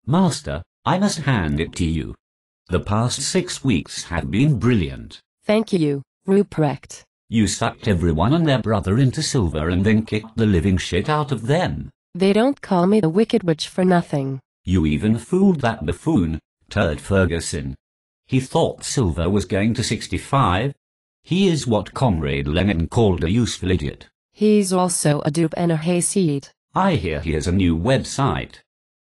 Master, I must hand it to you. The past 6 weeks have been brilliant. Thank you, Ruprecht. You sucked everyone and their brother into silver and then kicked the living shit out of them. They don't call me the Wicked Witch for nothing. You even fooled that buffoon, Turd Ferguson. He thought silver was going to 65. He is what Comrade Lenin called a useful idiot. He's also a dupe and a hayseed. I hear he has a new website.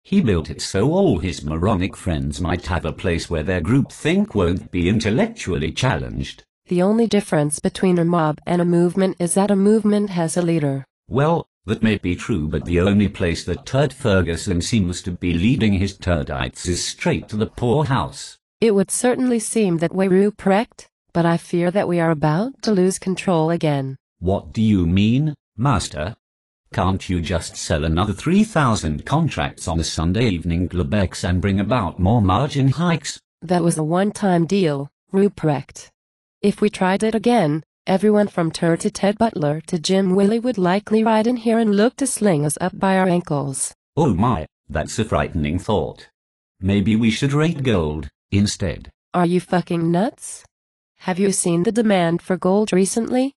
He built it so all his moronic friends might have a place where their groupthink won't be intellectually challenged. The only difference between a mob and a movement is that a movement has a leader. Well, that may be true, but the only place that Turd Ferguson seems to be leading his turdites is straight to the poorhouse. It would certainly seem that way, Ruprecht, but I fear that we are about to lose control again. What do you mean, Master? Can't you just sell another 3,000 contracts on a Sunday evening Globex and bring about more margin hikes? That was a one-time deal, Ruprecht. If we tried it again, everyone from Turd to Ted Butler to Jim Willie would likely ride in here and look to sling us up by our ankles. Oh my, that's a frightening thought. Maybe we should rate gold instead. Are you fucking nuts? Have you seen the demand for gold recently?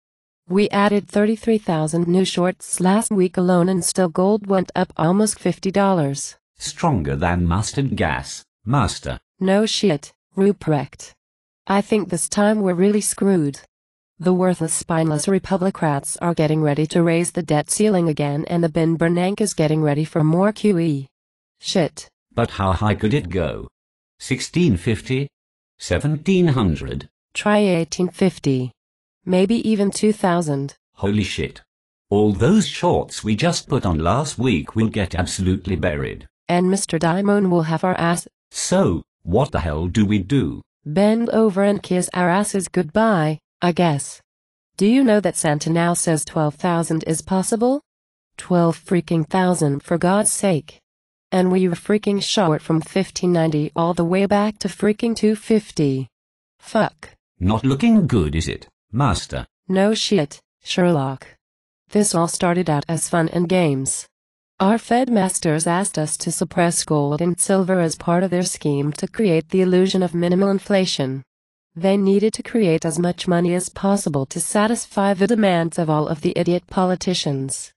We added 33,000 new shorts last week alone and still gold went up almost $50. Stronger than mustard gas, Master. No shit, Ruprecht. I think this time we're really screwed. The worthless spineless Republicrats are getting ready to raise the debt ceiling again and the Ben Bernanke is getting ready for more QE. Shit. But how high could it go? 1650? 1700? Try 1850. Maybe even 2000. Holy shit. All those shorts we just put on last week will get absolutely buried. And Mr. Diamond will have our ass. So, what the hell do we do? Bend over and kiss our asses goodbye, I guess. Do you know that Santa now says 12,000 is possible? 12 freaking thousand for God's sake. And we were freaking short from 1590 all the way back to freaking 250. Fuck. Not looking good, is it, Master? No shit, Sherlock. This all started out as fun and games. Our Fed masters asked us to suppress gold and silver as part of their scheme to create the illusion of minimal inflation. They needed to create as much money as possible to satisfy the demands of all of the idiot politicians.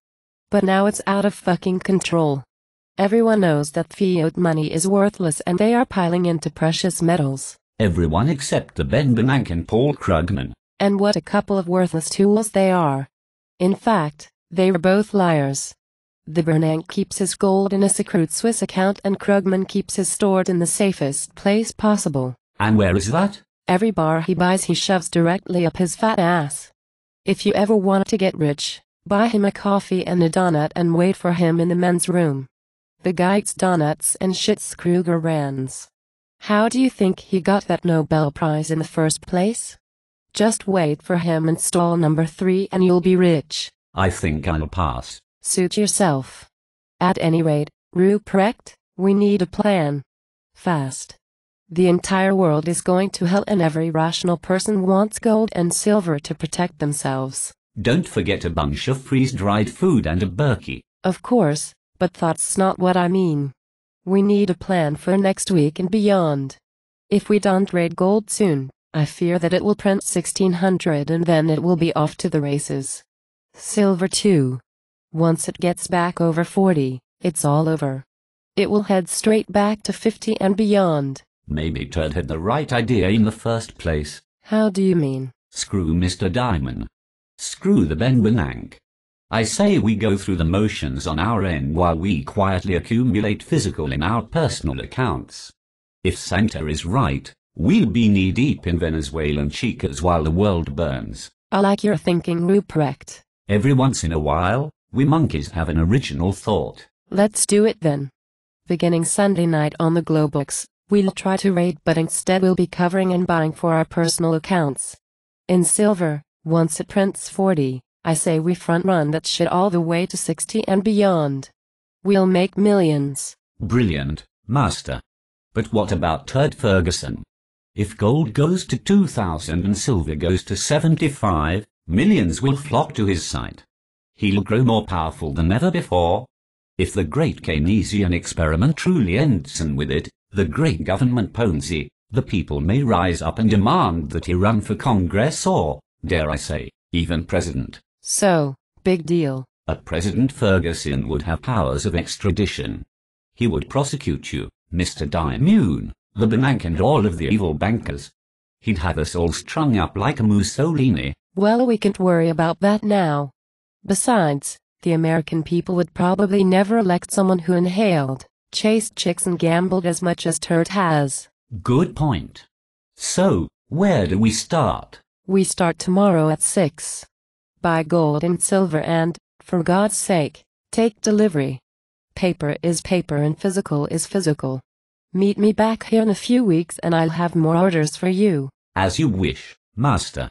But now it's out of fucking control. Everyone knows that fiat money is worthless and they are piling into precious metals. Everyone except the Ben Bernanke and Paul Krugman. And what a couple of worthless tools they are. In fact, they were both liars. The Bernanke keeps his gold in a secret Swiss account and Krugman keeps his stored in the safest place possible. And where is that? Every bar he buys he shoves directly up his fat ass. If you ever want to get rich, buy him a coffee and a donut and wait for him in the men's room. The guy eats donuts and shits Krugerrands. How do you think he got that Nobel Prize in the first place? Just wait for him in stall number 3 and you'll be rich. I think I'll pass. Suit yourself. At any rate, Ruprecht, we need a plan. Fast. The entire world is going to hell and every rational person wants gold and silver to protect themselves. Don't forget a bunch of freeze-dried food and a Berkey. Of course, but that's not what I mean. We need a plan for next week and beyond. If we don't raid gold soon, I fear that it will print 1600 and then it will be off to the races. Silver too. Once it gets back over 40, it's all over. It will head straight back to 50 and beyond. Maybe Turd had the right idea in the first place. How do you mean? Screw Mr. Diamond. Screw the Ben Bernanke. I say we go through the motions on our end while we quietly accumulate physical in our personal accounts. If Santa is right, we'll be knee-deep in Venezuelan chicas while the world burns. I like your thinking, Ruprecht. Every once in a while, we monkeys have an original thought. Let's do it then. Beginning Sunday night on the Globex, we'll try to raid but instead we'll be covering and buying for our personal accounts. In silver, once it prints 40, I say we front run that shit all the way to 60 and beyond. We'll make millions. Brilliant, Master. But what about Turd Ferguson? If gold goes to 2,000 and silver goes to 75, millions will flock to his side. He'll grow more powerful than ever before. If the great Keynesian experiment truly ends, and with it, the great government Ponzi, the people may rise up and demand that he run for Congress or, dare I say, even president. So, big deal. A President Ferguson would have powers of extradition. He would prosecute you, Mr. Diamond, the bank and all of the evil bankers. He'd have us all strung up like a Mussolini. Well, we can't worry about that now. Besides, the American people would probably never elect someone who inhaled, chased chicks and gambled as much as Turt has. Good point. So, where do we start? We start tomorrow at 6. Buy gold and silver and, for God's sake, take delivery. Paper is paper and physical is physical. Meet me back here in a few weeks and I'll have more orders for you. As you wish, master.